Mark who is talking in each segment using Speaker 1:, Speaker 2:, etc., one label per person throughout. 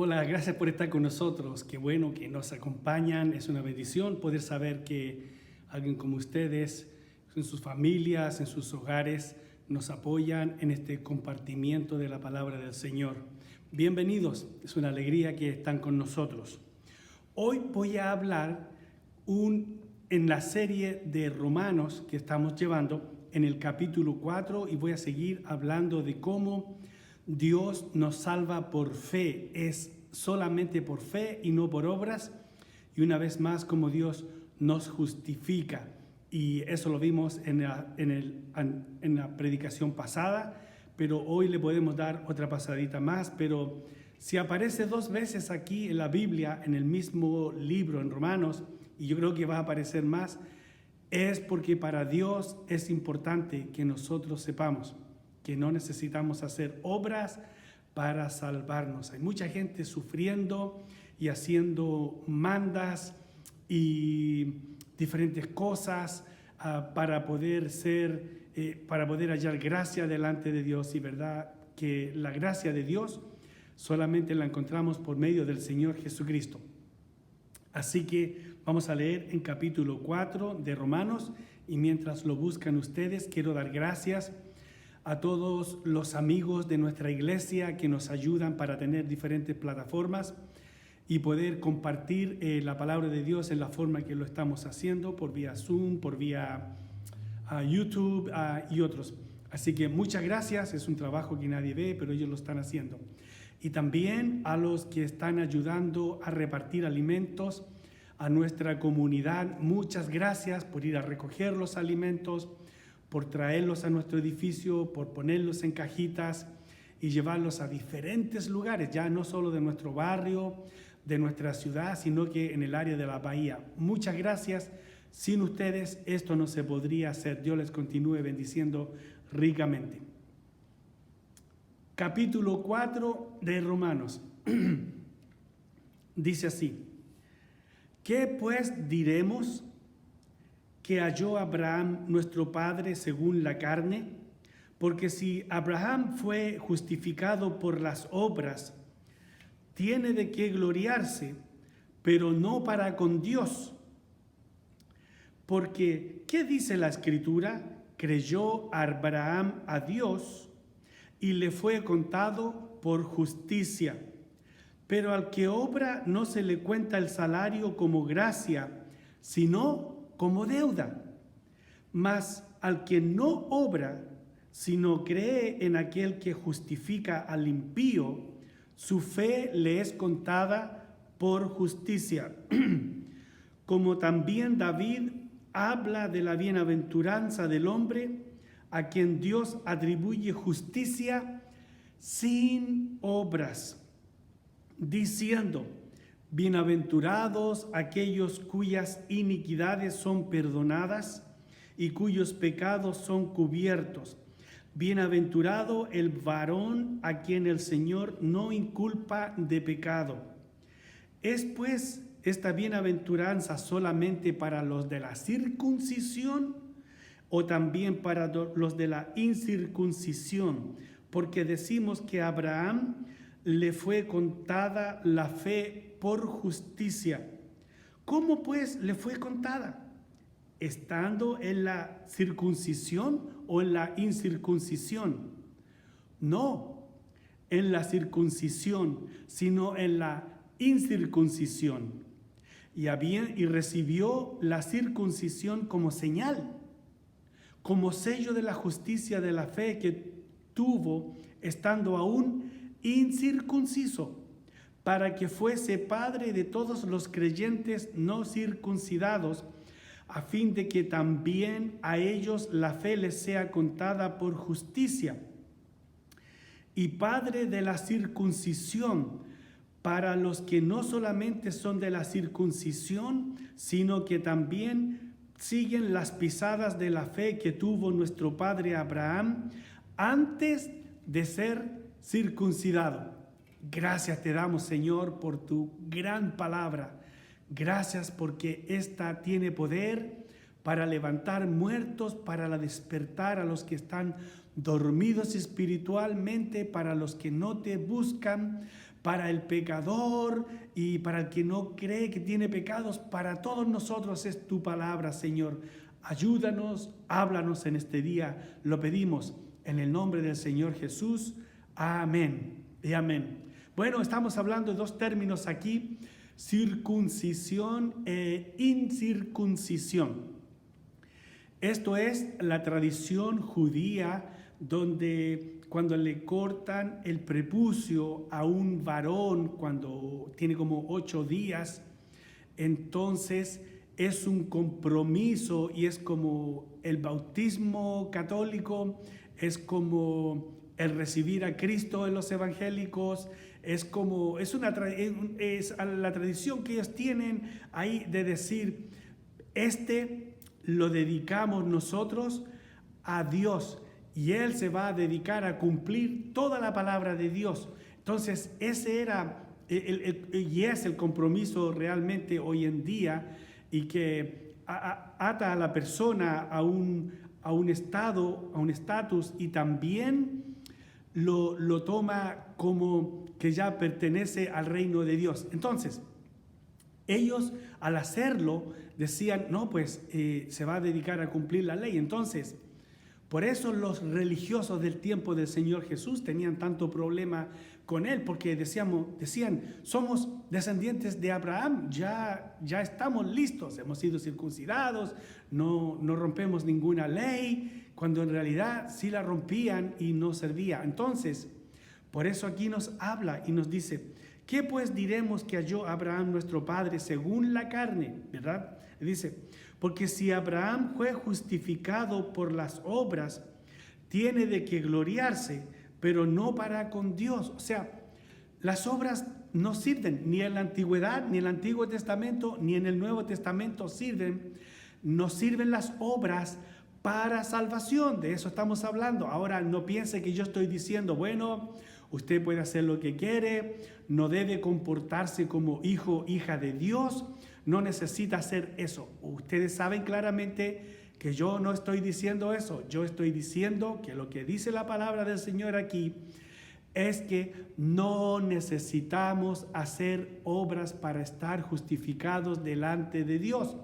Speaker 1: Hola, gracias por estar con nosotros. Qué bueno que nos acompañan. Es una bendición poder saber que alguien como ustedes, en sus familias, en sus hogares, nos apoyan en este compartimiento de la palabra del Señor. Bienvenidos. Es una alegría que están con nosotros. Hoy voy a hablar en la serie de Romanos que estamos llevando en el capítulo 4 y voy a seguir hablando de cómo Dios nos salva por fe, es solamente por fe y no por obras, y una vez más como Dios nos justifica. Y eso lo vimos en la predicación pasada, pero hoy le podemos dar otra pasadita más. Pero si aparece dos veces aquí en la Biblia, en el mismo libro, en Romanos, y yo creo que va a aparecer más, es porque para Dios es importante que nosotros sepamos que no necesitamos hacer obras para salvarnos. Hay mucha gente sufriendo y haciendo mandas y diferentes cosas para poder hallar gracia delante de Dios. Y verdad que la gracia de Dios solamente la encontramos por medio del Señor Jesucristo. Así que vamos a leer en capítulo 4 de Romanos, y mientras lo buscan ustedes, quiero dar gracias a todos los amigos de nuestra iglesia que nos ayudan para tener diferentes plataformas y poder compartir la palabra de Dios en la forma que lo estamos haciendo, por vía Zoom, por vía YouTube y otros. Así que muchas gracias, es un trabajo que nadie ve, pero ellos lo están haciendo. Y también a los que están ayudando a repartir alimentos a nuestra comunidad, muchas gracias por ir a recoger los alimentos, por traerlos a nuestro edificio, por ponerlos en cajitas y llevarlos a diferentes lugares, ya no solo de nuestro barrio, de nuestra ciudad, sino que en el área de la bahía. Muchas gracias. Sin ustedes esto no se podría hacer. Dios les continúe bendiciendo ricamente. Capítulo 4 de Romanos. Dice así: ¿qué pues diremos que halló Abraham nuestro padre según la carne? Porque si Abraham fue justificado por las obras, tiene de qué gloriarse, pero no para con Dios. Porque, ¿qué dice la Escritura? Creyó Abraham a Dios y le fue contado por justicia. Pero al que obra no se le cuenta el salario como gracia, sino como deuda. Mas al que no obra, sino cree en aquel que justifica al impío, su fe le es contada por justicia. Como también David habla de la bienaventuranza del hombre a quien Dios atribuye justicia sin obras, diciendo: bienaventurados aquellos cuyas iniquidades son perdonadas y cuyos pecados son cubiertos. Bienaventurado el varón a quien el Señor no inculpa de pecado. ¿Es pues esta bienaventuranza solamente para los de la circuncisión o también para los de la incircuncisión? Porque decimos que a Abraham le fue contada la fe por justicia. ¿Cómo pues le fue contada? ¿Estando en la circuncisión o en la incircuncisión? No, en la circuncisión, sino en la incircuncisión. Y recibió la circuncisión como señal, como sello de la justicia de la fe que tuvo estando aún incircunciso, para que fuese padre de todos los creyentes no circuncidados, a fin de que también a ellos la fe les sea contada por justicia, y padre de la circuncisión para los que no solamente son de la circuncisión, sino que también siguen las pisadas de la fe que tuvo nuestro padre Abraham antes de ser circuncidado. Gracias te damos, Señor, por tu gran palabra. Gracias porque esta tiene poder para levantar muertos, para despertar a los que están dormidos espiritualmente para los que no te buscan, para el pecador y para el que no cree que tiene pecados. Para todos nosotros es tu palabra, Señor. Ayúdanos, háblanos en este día. Lo pedimos en el nombre del Señor Jesús. Amén y amén. Bueno, estamos hablando de dos términos aquí: circuncisión e incircuncisión. Esto es la tradición judía, donde cuando le cortan el prepucio a un varón cuando tiene como 8 días, entonces es un compromiso, y es como el bautismo católico, es como el recibir a Cristo en los evangélicos, es la tradición que ellos tienen ahí de decir: lo dedicamos nosotros a Dios, y Él se va a dedicar a cumplir toda la palabra de Dios. Entonces ese era y es el compromiso realmente hoy en día, y que ata a la persona a un estado, a un estatus, y también lo toma como que ya pertenece al reino de Dios. Entonces ellos, al hacerlo, decían: no, pues se va a dedicar a cumplir la ley. Entonces, por eso los religiosos del tiempo del Señor Jesús tenían tanto problema con Él, porque decían: somos descendientes de Abraham, ya estamos listos, hemos sido circuncidados, no rompemos ninguna ley, cuando en realidad sí la rompían y no servía. Entonces, por eso aquí nos habla y nos dice: ¿qué pues diremos que halló Abraham nuestro padre según la carne? ¿Verdad? Dice: porque si Abraham fue justificado por las obras, tiene de qué gloriarse, pero no para con Dios. O sea, las obras no sirven, ni en la antigüedad, ni en el Antiguo Testamento, ni en el Nuevo Testamento sirven. No sirven las obras para salvación. De eso estamos hablando. Ahora, no piense que yo estoy diciendo: bueno, usted puede hacer lo que quiere, no debe comportarse como hijo, hija de Dios, no necesita hacer eso. Ustedes saben claramente que yo no estoy diciendo eso. Yo estoy diciendo que lo que dice la palabra del Señor aquí es que no necesitamos hacer obras para estar justificados delante de Dios.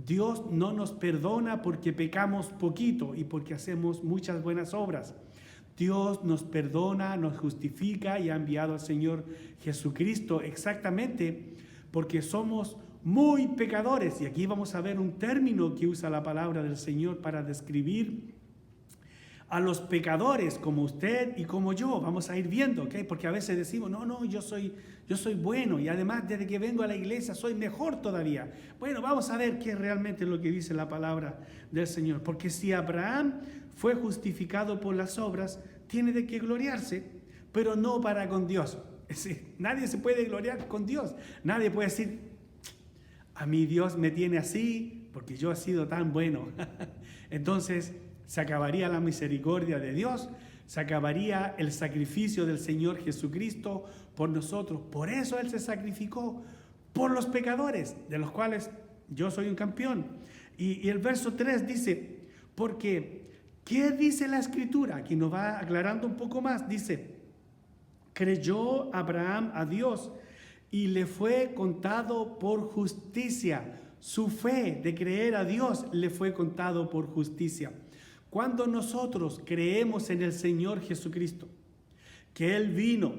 Speaker 1: Dios no nos perdona porque pecamos poquito y porque hacemos muchas buenas obras. Dios nos perdona, nos justifica y ha enviado al Señor Jesucristo exactamente porque somos muy pecadores. Y aquí vamos a ver un término que usa la palabra del Señor para describir a los pecadores como usted y como yo. Vamos a ir viendo, ¿ok? Porque a veces decimos: no, yo soy bueno, y además desde que vengo a la iglesia soy mejor todavía. Bueno, vamos a ver qué es realmente lo que dice la palabra del Señor. Porque si Abraham fue justificado por las obras, tiene de qué gloriarse, pero no para con Dios. Es decir, nadie se puede gloriar con Dios. Nadie puede decir: a mí Dios me tiene así porque yo he sido tan bueno. Entonces se acabaría la misericordia de Dios, se acabaría el sacrificio del Señor Jesucristo por nosotros. Por eso Él se sacrificó por los pecadores, de los cuales yo soy un campeón. Y el verso 3 dice: porque, ¿qué dice la Escritura? Aquí nos va aclarando un poco más. Dice: creyó Abraham a Dios y le fue contado por justicia. Su fe de creer a Dios le fue contado por justicia. Cuando nosotros creemos en el Señor Jesucristo, que Él vino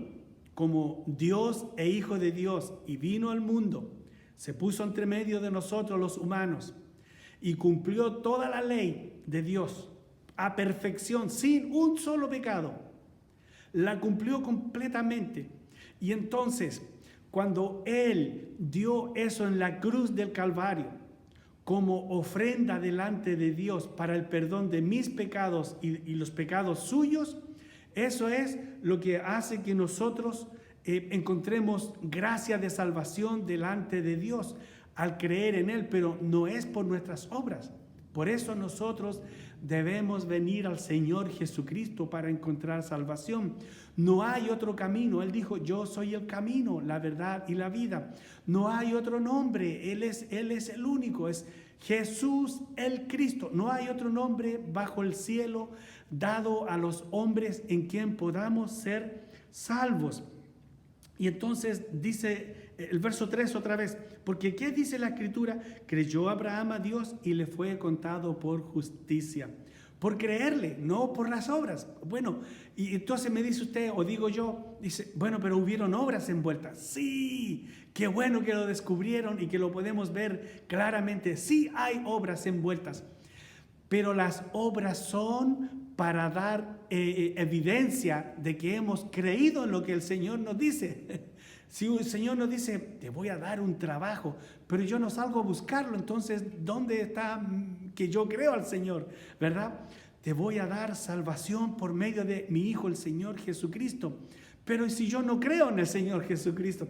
Speaker 1: como Dios e Hijo de Dios y vino al mundo, se puso entre medio de nosotros los humanos y cumplió toda la ley de Dios a perfección, sin un solo pecado, la cumplió completamente. Y entonces, cuando Él dio eso en la cruz del Calvario, como ofrenda delante de Dios para el perdón de mis pecados y los pecados suyos, eso es lo que hace que nosotros encontremos gracia de salvación delante de Dios al creer en Él, pero no es por nuestras obras. Por eso nosotros debemos venir al Señor Jesucristo para encontrar salvación. No hay otro camino. Él dijo: yo soy el camino, la verdad y la vida. No hay otro nombre. Él es el único. Es Jesús el Cristo. No hay otro nombre bajo el cielo dado a los hombres en quien podamos ser salvos. Y entonces dice el verso 3 otra vez, porque ¿qué dice la Escritura? Creyó Abraham a Dios y le fue contado por justicia. Por creerle, no por las obras. Bueno, y entonces me dice usted, o digo yo, dice, bueno, pero hubieron obras envueltas. Sí, qué bueno que lo descubrieron y que lo podemos ver claramente. Sí hay obras envueltas, pero las obras son para dar evidencia de que hemos creído en lo que el Señor nos dice. Si el Señor nos dice, te voy a dar un trabajo, pero yo no salgo a buscarlo, entonces, ¿dónde está que yo creo al Señor? ¿Verdad? Te voy a dar salvación por medio de mi Hijo, el Señor Jesucristo. Pero si yo no creo en el Señor Jesucristo,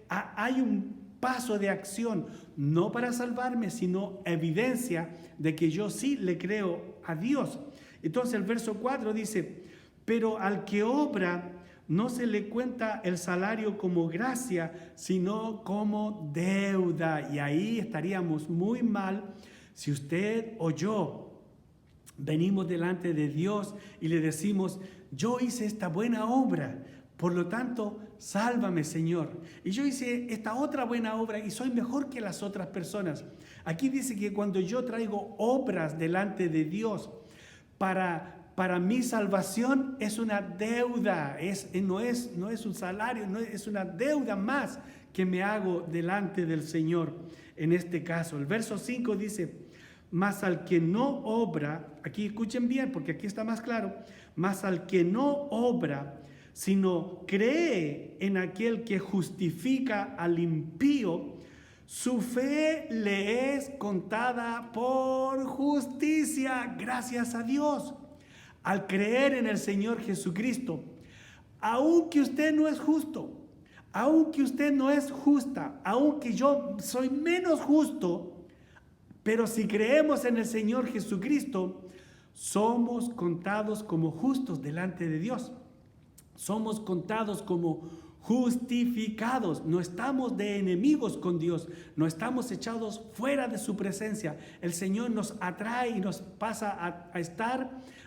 Speaker 1: hay un paso de acción, no para salvarme, sino evidencia de que yo sí le creo a Dios. Entonces el verso 4 dice, pero al que obra no se le cuenta el salario como gracia, sino como deuda. Y ahí estaríamos muy mal si usted o yo venimos delante de Dios y le decimos, yo hice esta buena obra, por lo tanto, sálvame, Señor. Y yo hice esta otra buena obra y soy mejor que las otras personas. Aquí dice que cuando yo traigo obras delante de Dios para mi salvación, es una deuda, no es un salario, es una deuda más que me hago delante del Señor. En este caso, el verso 5 dice, mas al que no obra, aquí escuchen bien porque aquí está más claro, mas al que no obra, sino cree en aquel que justifica al impío, su fe le es contada por justicia. Gracias a Dios. Al creer en el Señor Jesucristo, aunque usted no es justo, aunque usted no es justa, aunque yo soy menos justo, pero si creemos en el Señor Jesucristo, somos contados como justos delante de Dios. Somos contados como justificados. No estamos de enemigos con Dios, no estamos echados fuera de su presencia. El Señor nos atrae y nos pasa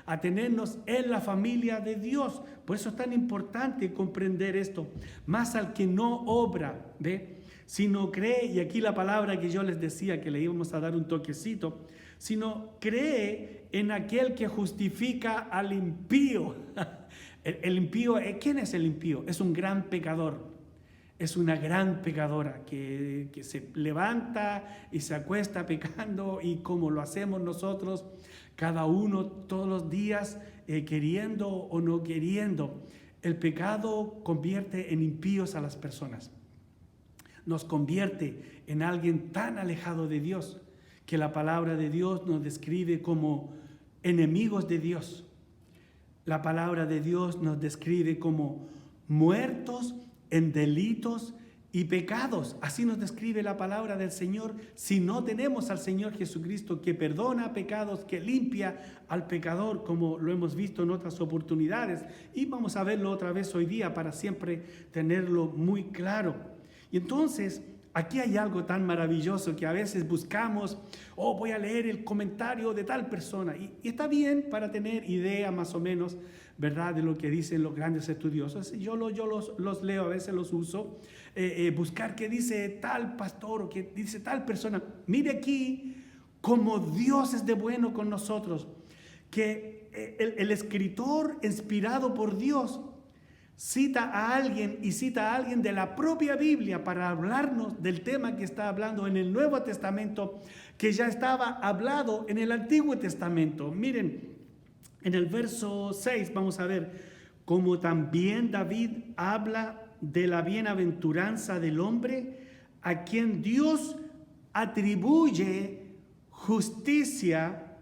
Speaker 1: a tenernos en la familia de Dios. Por eso es tan importante comprender esto. Más al que no obra, ¿ve? Sino cree, y aquí la palabra que yo les decía que le íbamos a dar un toquecito, sino cree en aquel que justifica al impío. El impío, ¿quién es el impío? Es un gran pecador, es una gran pecadora que se levanta y se acuesta pecando, y como lo hacemos nosotros, cada uno todos los días, queriendo o no queriendo. El pecado convierte en impíos a las personas, nos convierte en alguien tan alejado de Dios que la palabra de Dios nos describe como enemigos de Dios. La palabra de Dios nos describe como muertos en delitos y pecados. Así nos describe la palabra del Señor. Si no tenemos al Señor Jesucristo que perdona pecados, que limpia al pecador, como lo hemos visto en otras oportunidades, y vamos a verlo otra vez hoy día para siempre tenerlo muy claro. Y entonces, aquí hay algo tan maravilloso que a veces buscamos, voy a leer el comentario de tal persona. Y está bien para tener idea más o menos, ¿verdad?, de lo que dicen los grandes estudiosos. Yo los leo, a veces los uso. Buscar qué dice tal pastor o qué dice tal persona. Mire aquí cómo Dios es de bueno con nosotros. Que el escritor inspirado por Dios cita a alguien de la propia Biblia para hablarnos del tema que está hablando en el Nuevo Testamento, que ya estaba hablado en el Antiguo Testamento. Miren, en el verso 6 vamos a ver cómo también David habla de la bienaventuranza del hombre a quien Dios atribuye justicia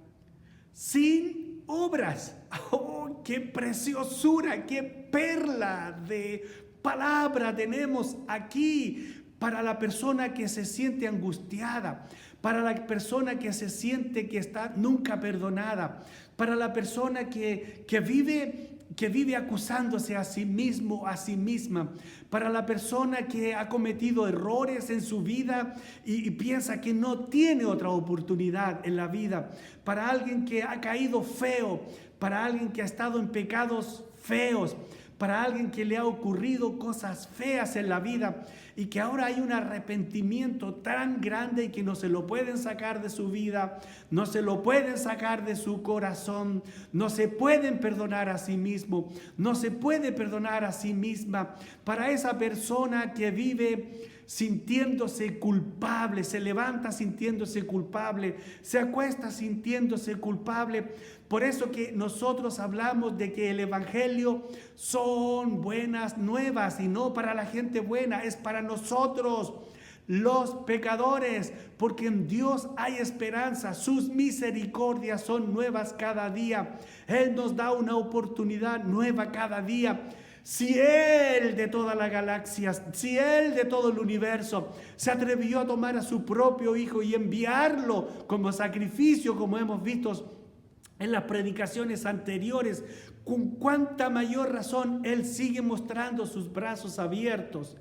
Speaker 1: sin obras. ¡Oh, qué preciosura, qué perla de palabra tenemos aquí para la persona que se siente angustiada, para la persona que se siente que está nunca perdonada, para la persona que vive acusándose a sí mismo, a sí misma, para la persona que ha cometido errores en su vida y piensa que no tiene otra oportunidad en la vida, para alguien que ha caído feo, para alguien que ha estado en pecados feos, para alguien que le ha ocurrido cosas feas en la vida y que ahora hay un arrepentimiento tan grande y que no se lo pueden sacar de su vida, no se lo pueden sacar de su corazón, no se pueden perdonar a sí mismo, no se puede perdonar a sí misma. Para esa persona que vive sintiéndose culpable, se levanta sintiéndose culpable, se acuesta sintiéndose culpable. Por eso que nosotros hablamos de que el evangelio son buenas nuevas y no para la gente buena, es para nosotros los pecadores, porque en Dios hay esperanza, sus misericordias son nuevas cada día, Él nos da una oportunidad nueva cada día. Si Él de todas las galaxias, si Él de todo el universo se atrevió a tomar a su propio Hijo y enviarlo como sacrificio, como hemos visto en las predicaciones anteriores, con cuánta mayor razón Él sigue mostrando sus brazos abiertos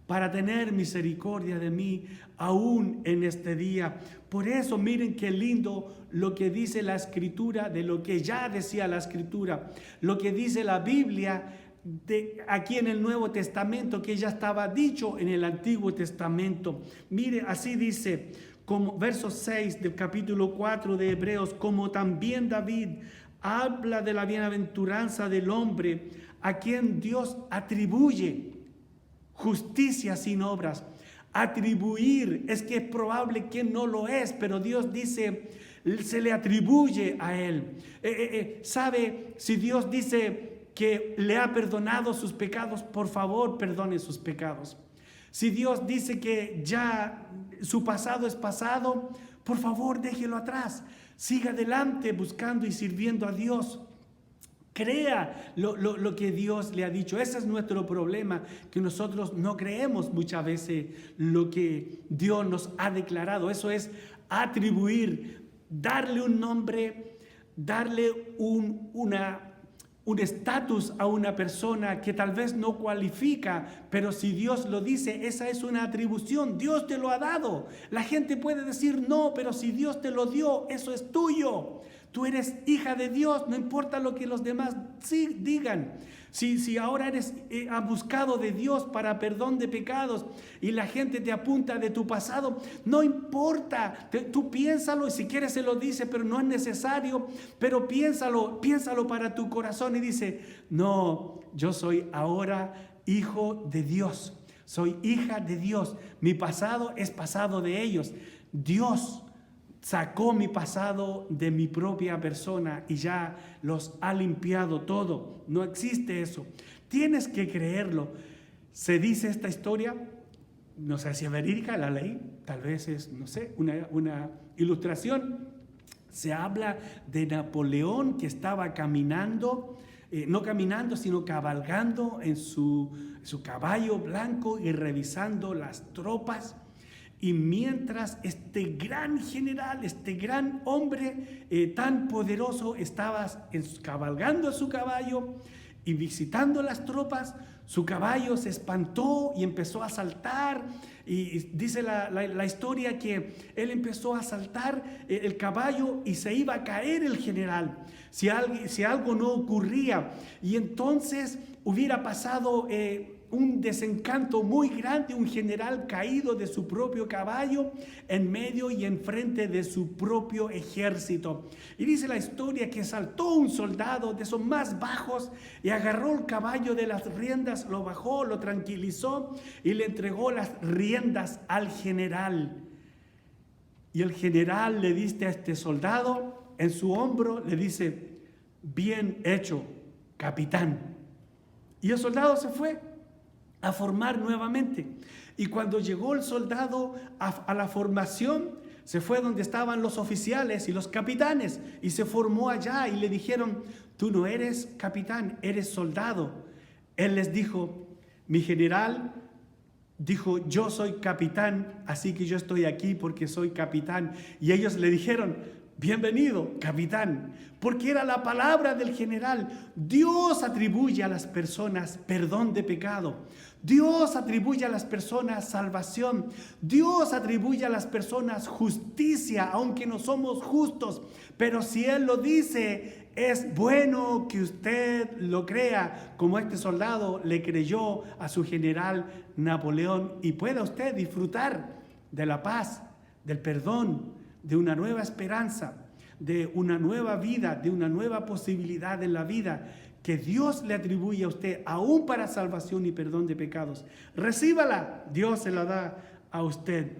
Speaker 1: para tener misericordia de mí aún en este día. Por eso miren qué lindo lo que dice la Escritura, de lo que ya decía la Escritura, lo que dice la Biblia aquí en el Nuevo Testamento, que ya estaba dicho en el Antiguo Testamento. Mire, así dice, como verso 6 del capítulo 4 de Hebreos, como también David habla de la bienaventuranza del hombre a quien Dios atribuye justicia sin obras. Atribuir es que es probable que no lo es, pero Dios dice, se le atribuye a él. ¿Sabe? Si Dios dice que le ha perdonado sus pecados, por favor, perdone sus pecados. Si Dios dice que ya su pasado es pasado, por favor, déjelo atrás. Siga adelante buscando y sirviendo a Dios. Crea lo que Dios le ha dicho. Ese es nuestro problema, que nosotros no creemos muchas veces lo que Dios nos ha declarado. Eso es atribuir, darle un nombre, darle un estatus a una persona que tal vez no cualifica, pero si Dios lo dice, esa es una atribución. Dios te lo ha dado. La gente puede decir no, pero si Dios te lo dio, eso es tuyo. Tú eres hija de Dios, no importa lo que los demás digan. Si ahora eres buscado de Dios para perdón de pecados y la gente te apunta de tu pasado, no importa, tú piénsalo, y si quieres se lo dice, pero no es necesario, pero piénsalo para tu corazón y dice, no, yo soy ahora hijo de Dios, soy hija de Dios, mi pasado es pasado de ellos, Dios sacó mi pasado de mi propia persona y ya los ha limpiado todo. No existe eso. Tienes que creerlo. Se dice esta historia, no sé si es verídica, la ley, tal vez es, no sé, una ilustración. Se habla de Napoleón que estaba caminando, no caminando, sino cabalgando en su caballo blanco y revisando las tropas. Y mientras este gran general, este gran hombre tan poderoso estaba cabalgando su caballo y visitando las tropas, su caballo se espantó y empezó a saltar. Y dice la historia que él empezó a saltar el caballo y se iba a caer el general si algo no ocurría. Y entonces hubiera pasado un desencanto muy grande, un general caído de su propio caballo en medio y enfrente de su propio ejército. Y dice la historia que saltó un soldado de esos más bajos y agarró el caballo de las riendas, lo bajó, lo tranquilizó y le entregó las riendas al general. Y el general le dice a este soldado, en su hombro, le dice, bien hecho, capitán. Y el soldado se fue a formar nuevamente. Y cuando llegó el soldado a la formación, se fue donde estaban los oficiales y los capitanes y se formó allá y le dijeron, tú no eres capitán, eres soldado. Él les dijo, mi general dijo, yo soy capitán, así que yo estoy aquí porque soy capitán. Y ellos le dijeron, bienvenido, capitán, porque era la palabra del general. Dios atribuye a las personas perdón de pecado. Dios atribuye a las personas salvación. Dios atribuye a las personas justicia, aunque no somos justos. Pero si Él lo dice, es bueno que usted lo crea, como este soldado le creyó a su general Napoleón, y pueda usted disfrutar de la paz, del perdón, de una nueva esperanza, de una nueva vida, de una nueva posibilidad en la vida que Dios le atribuye a usted, aún para salvación y perdón de pecados. Recíbala, Dios se la da a usted.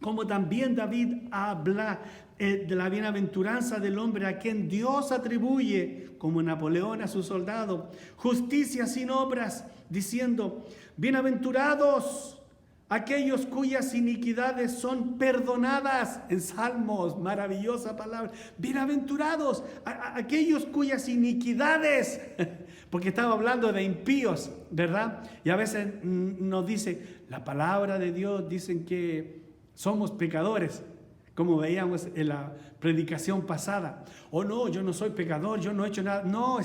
Speaker 1: Como también David habla de la bienaventuranza del hombre a quien Dios atribuye, como Napoleón a su soldado, justicia sin obras, diciendo: bienaventurados aquellos cuyas iniquidades son perdonadas. En Salmos, maravillosa palabra. Bienaventurados aquellos cuyas iniquidades, porque estaba hablando de impíos, ¿verdad? Y a veces nos dice, la palabra de Dios dicen que somos pecadores, como veíamos en la predicación pasada. Oh no, yo no soy pecador, yo no he hecho nada. No,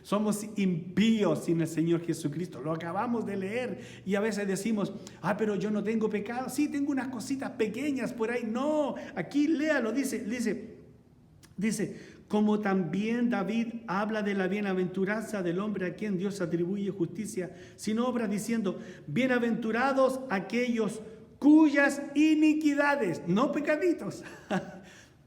Speaker 1: somos impíos sin el Señor Jesucristo. Lo acabamos de leer y a veces decimos, pero yo no tengo pecado. Sí, tengo unas cositas pequeñas por ahí. No, aquí léalo, dice, como también David habla de la bienaventuranza del hombre a quien Dios atribuye justicia sin obras, diciendo: bienaventurados aquellos cuyas iniquidades, no pecaditos,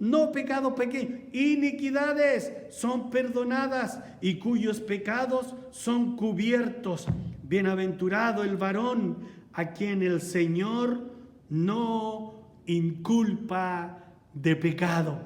Speaker 1: no pecados pequeños, iniquidades son perdonadas y cuyos pecados son cubiertos. Bienaventurado el varón a quien el Señor no inculpa de pecado.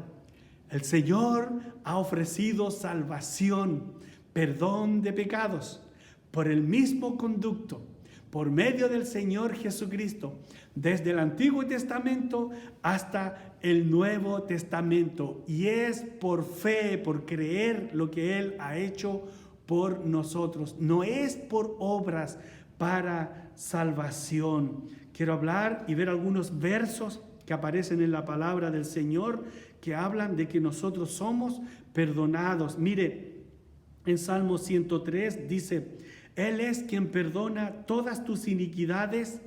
Speaker 1: El Señor ha ofrecido salvación, perdón de pecados, por el mismo conducto, por medio del Señor Jesucristo, desde el Antiguo Testamento hasta el Nuevo Testamento. Y es por fe, por creer lo que Él ha hecho por nosotros. No es por obras para salvación. Quiero hablar y ver algunos versos que aparecen en la palabra del Señor que hablan de que nosotros somos perdonados. Mire, en Salmo 103 dice: Él es quien perdona todas tus iniquidades,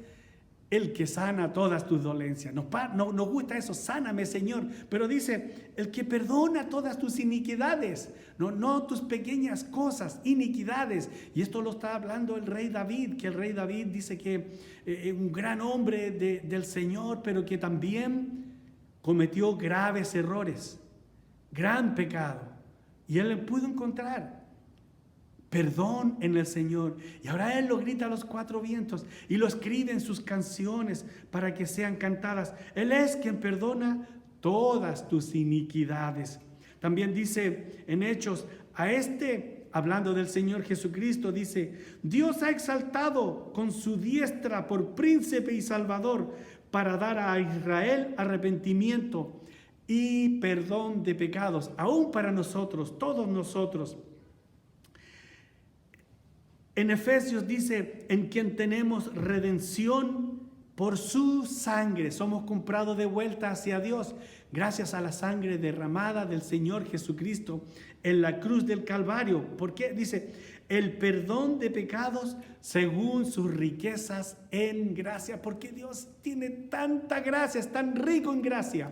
Speaker 1: el que sana todas tus dolencias. Nos gusta eso, sáname, Señor. Pero dice, el que perdona todas tus iniquidades, no tus pequeñas cosas, iniquidades. Y esto lo está hablando el rey David, que el rey David dice que un gran hombre del Señor, pero que también cometió graves errores, gran pecado. Y él pudo encontrar perdón en el Señor. Y ahora Él lo grita a los cuatro vientos y lo escribe en sus canciones para que sean cantadas. Él es quien perdona todas tus iniquidades. También dice en Hechos, hablando del Señor Jesucristo, dice: Dios ha exaltado con su diestra por príncipe y salvador, para dar a Israel arrepentimiento y perdón de pecados, aún para nosotros, todos nosotros. En Efesios dice: en quien tenemos redención por su sangre. Somos comprados de vuelta hacia Dios gracias a la sangre derramada del Señor Jesucristo en la cruz del Calvario. ¿Por qué? Dice: el perdón de pecados según sus riquezas en gracia. Porque Dios tiene tanta gracia, es tan rico en gracia,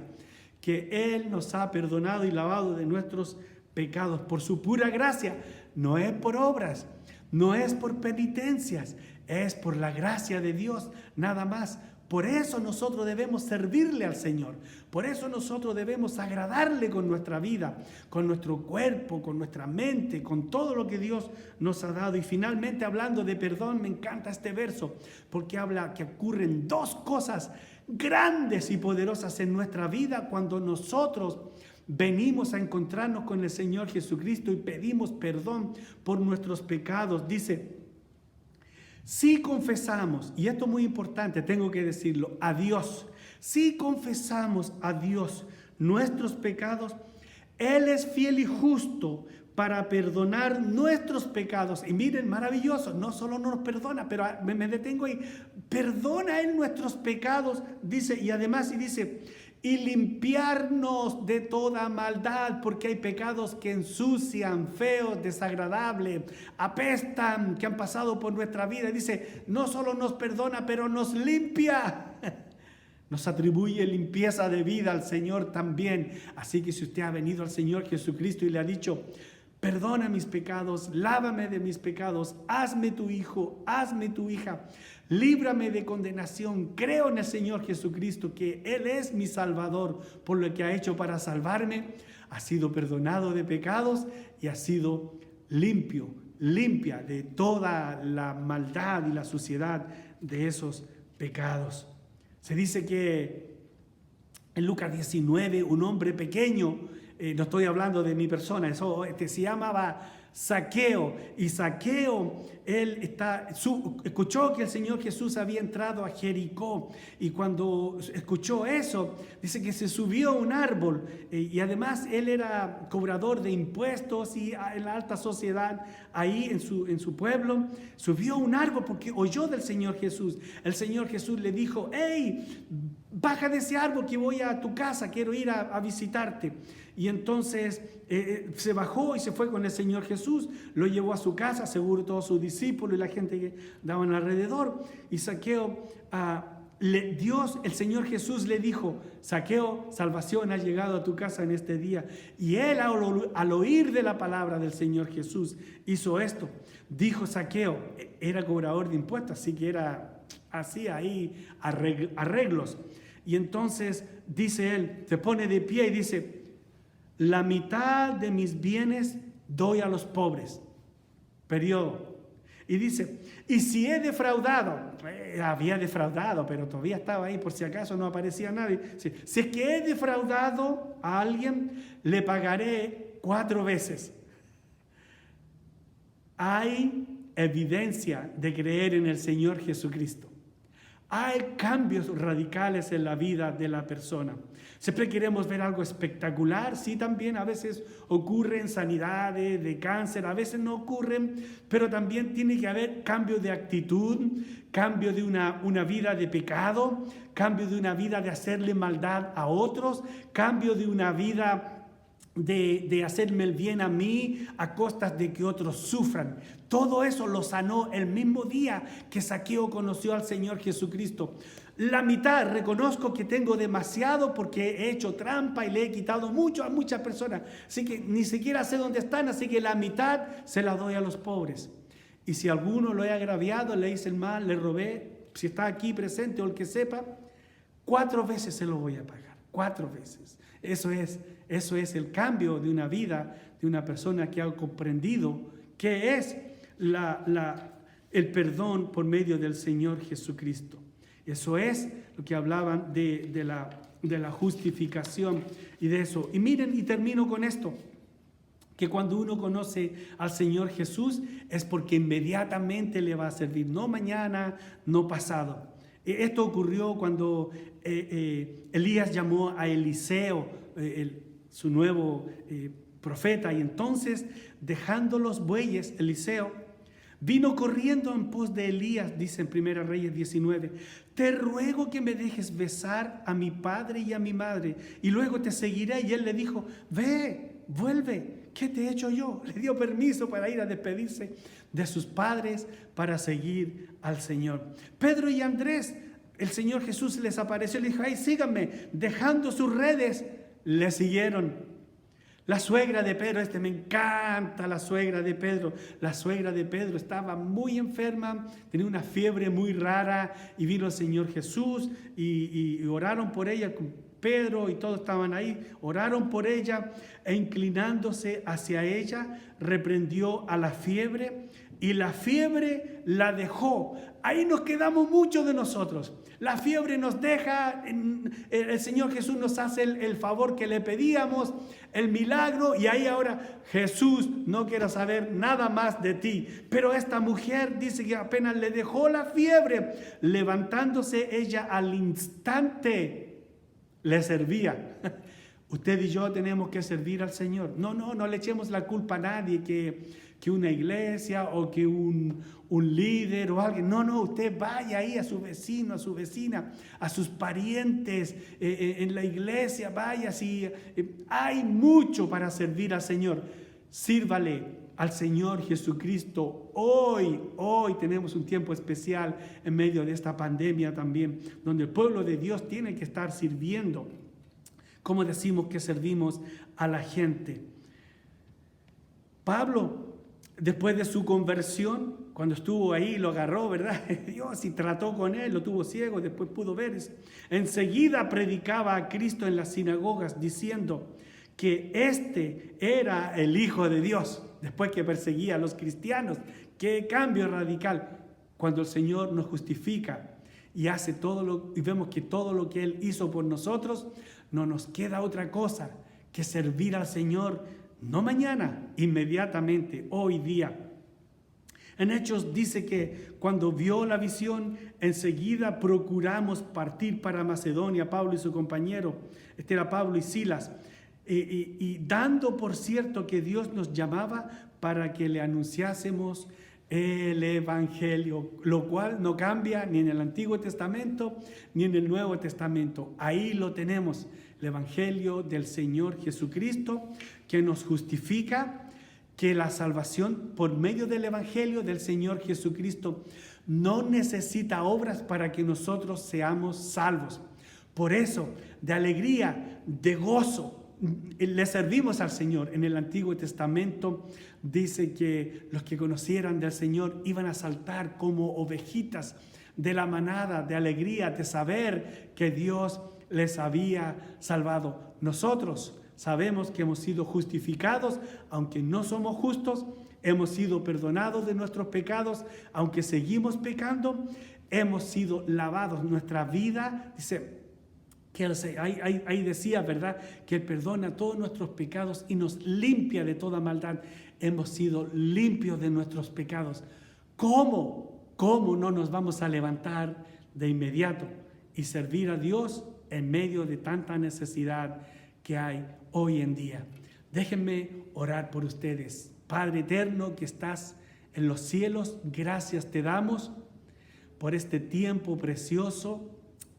Speaker 1: que Él nos ha perdonado y lavado de nuestros pecados por su pura gracia. No es por obras, no es por penitencias, es por la gracia de Dios, nada más. Por eso nosotros debemos servirle al Señor. Por eso nosotros debemos agradarle con nuestra vida, con nuestro cuerpo, con nuestra mente, con todo lo que Dios nos ha dado. Y finalmente, hablando de perdón, me encanta este verso, porque habla que ocurren dos cosas grandes y poderosas en nuestra vida cuando nosotros venimos a encontrarnos con el Señor Jesucristo y pedimos perdón por nuestros pecados. Dice: si confesamos, y esto es muy importante, tengo que decirlo, a Dios, si confesamos a Dios nuestros pecados, Él es fiel y justo para perdonar nuestros pecados. Y miren, maravilloso, no solo nos perdona, pero me detengo ahí, perdona Él nuestros pecados, dice, y además, y dice, y limpiarnos de toda maldad, porque hay pecados que ensucian, feos, desagradables, apestan, que han pasado por nuestra vida. Dice, no solo nos perdona, pero nos limpia. Nos atribuye limpieza de vida al Señor también. Así que si usted ha venido al Señor Jesucristo y le ha dicho, perdona mis pecados, lávame de mis pecados, hazme tu hijo, hazme tu hija, líbrame de condenación, creo en el Señor Jesucristo, que Él es mi Salvador por lo que ha hecho para salvarme, ha sido perdonado de pecados y ha sido limpia de toda la maldad y la suciedad de esos pecados. Se dice que en Lucas 19, un hombre pequeño, no estoy hablando de mi persona, se llamaba Zaqueo, y Zaqueo, escuchó que el Señor Jesús había entrado a Jericó, y cuando escuchó eso, dice que se subió a un árbol, y además él era cobrador de impuestos y en la alta sociedad ahí en su pueblo, subió a un árbol porque oyó del Señor Jesús. El Señor Jesús le dijo, hey, baja de ese árbol que voy a tu casa, quiero ir a visitarte. Y entonces se bajó y se fue con el Señor Jesús, lo llevó a su casa, seguro todos sus discípulos y la gente que daban alrededor. Y Zaqueo, el Señor Jesús le dijo, Zaqueo, salvación ha llegado a tu casa en este día. Y él al oír de la palabra del Señor Jesús hizo esto. Dijo Zaqueo, era cobrador de impuestos, así que hacía ahí arreglos. Y entonces dice él, se pone de pie y dice, la mitad de mis bienes doy a los pobres. Periodo. Y dice, y si he defraudado, había defraudado, pero todavía estaba ahí por si acaso no aparecía nadie. Si es que he defraudado a alguien, le pagaré 4 veces. Hay evidencia de creer en el Señor Jesucristo. Hay cambios radicales en la vida de la persona. Siempre queremos ver algo espectacular, sí, también a veces ocurren sanidades de cáncer, a veces no ocurren, pero también tiene que haber cambio de actitud, cambio de una vida de pecado, cambio de una vida de hacerle maldad a otros, cambio de una vida de hacerme el bien a mí a costas de que otros sufran. Todo eso lo sanó el mismo día que Zaqueo conoció al Señor Jesucristo. La mitad, reconozco que tengo demasiado porque he hecho trampa y le he quitado mucho a muchas personas, así que ni siquiera sé dónde están, así que la mitad se la doy a los pobres. Y si alguno lo he agraviado, le hice el mal, le robé, si está aquí presente o el que sepa, 4 veces se lo voy a pagar, 4 veces. Eso es el cambio de una vida, de una persona que ha comprendido que es el perdón por medio del Señor Jesucristo. Eso es lo que hablaban de la justificación y de eso. Y miren, y termino con esto, que cuando uno conoce al Señor Jesús es porque inmediatamente le va a servir, no mañana, no pasado. Esto ocurrió cuando Elías llamó a Eliseo, su nuevo profeta, y entonces, dejando los bueyes, Eliseo vino corriendo en pos de Elías, dice en 1 Reyes 19, te ruego que me dejes besar a mi padre y a mi madre, y luego te seguiré. Y él le dijo, ve, vuelve, ¿qué te he hecho yo? Le dio permiso para ir a despedirse de sus padres para seguir al Señor. Pedro y Andrés, el Señor Jesús les apareció y le dijo, ay, síganme. Dejando sus redes, le siguieron. La suegra de Pedro, me encanta la suegra de Pedro. La suegra de Pedro estaba muy enferma, tenía una fiebre muy rara y vino el Señor Jesús y oraron por ella con Pedro y todos estaban ahí. Oraron por ella e inclinándose hacia ella, reprendió a la fiebre y la fiebre la dejó. Ahí nos quedamos muchos de nosotros. La fiebre nos deja, el Señor Jesús nos hace el favor que le pedíamos, el milagro, y ahí ahora Jesús no quiere saber nada más de ti. Pero esta mujer dice que apenas le dejó la fiebre, levantándose ella al instante le servía. Usted y yo tenemos que servir al Señor. No le echemos la culpa a nadie que una iglesia o que un líder o alguien. No, usted vaya ahí a su vecino, a su vecina, a sus parientes en la iglesia, vaya. Si hay mucho para servir al Señor, sírvale al Señor Jesucristo. Hoy tenemos un tiempo especial en medio de esta pandemia también, donde el pueblo de Dios tiene que estar sirviendo. ¿Cómo decimos que servimos a la gente? Pablo, después de su conversión, cuando estuvo ahí, lo agarró, ¿verdad? Dios, y trató con él, lo tuvo ciego, después pudo ver. Enseguida predicaba a Cristo en las sinagogas, diciendo que este era el Hijo de Dios, después que perseguía a los cristianos. ¡Qué cambio radical! Cuando el Señor nos justifica y hace y vemos que todo lo que Él hizo por nosotros, no nos queda otra cosa que servir al Señor, no mañana, inmediatamente, hoy día. En Hechos dice que cuando vio la visión, enseguida procuramos partir para Macedonia, Pablo y su compañero, este era Pablo y Silas, y dando por cierto que Dios nos llamaba para que le anunciásemos el Evangelio, lo cual no cambia ni en el Antiguo Testamento ni en el Nuevo Testamento. Ahí lo tenemos, el Evangelio del Señor Jesucristo, que nos justifica, que la salvación por medio del Evangelio del Señor Jesucristo no necesita obras para que nosotros seamos salvos. Por eso, de alegría, de gozo, le servimos al Señor. En el Antiguo Testamento dice que los que conocieran del Señor iban a saltar como ovejitas de la manada, de alegría, de saber que Dios les había salvado. Nosotros sabemos que hemos sido justificados, aunque no somos justos, hemos sido perdonados de nuestros pecados, aunque seguimos pecando, hemos sido lavados. Nuestra vida, dice, que ahí decía, ¿verdad?, que Él perdona todos nuestros pecados y nos limpia de toda maldad. Hemos sido limpios de nuestros pecados. ¿Cómo no nos vamos a levantar de inmediato y servir a Dios en medio de tanta necesidad que hay hoy en día? Déjenme orar por ustedes. Padre eterno que estás en los cielos, gracias te damos por este tiempo precioso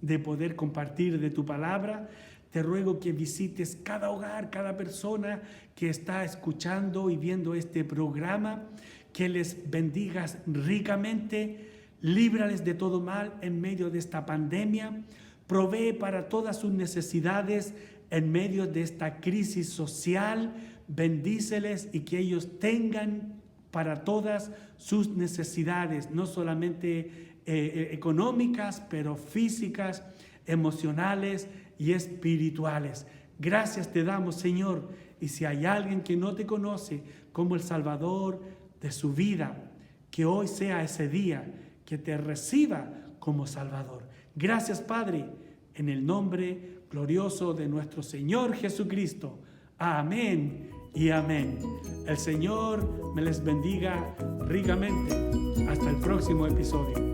Speaker 1: de poder compartir de tu palabra. Te ruego que visites cada hogar, cada persona que está escuchando y viendo este programa, que les bendigas ricamente, líbrales de todo mal en medio de esta pandemia, provee para todas sus necesidades en medio de esta crisis social, bendíceles y que ellos tengan para todas sus necesidades, no solamente económicas, pero físicas, emocionales y espirituales. Gracias te damos, Señor, y si hay alguien que no te conoce como el Salvador de su vida, que hoy sea ese día que te reciba como Salvador. Gracias, Padre, en el nombre glorioso de nuestro Señor Jesucristo. Amén y amén. El Señor me les bendiga ricamente. Hasta el próximo episodio.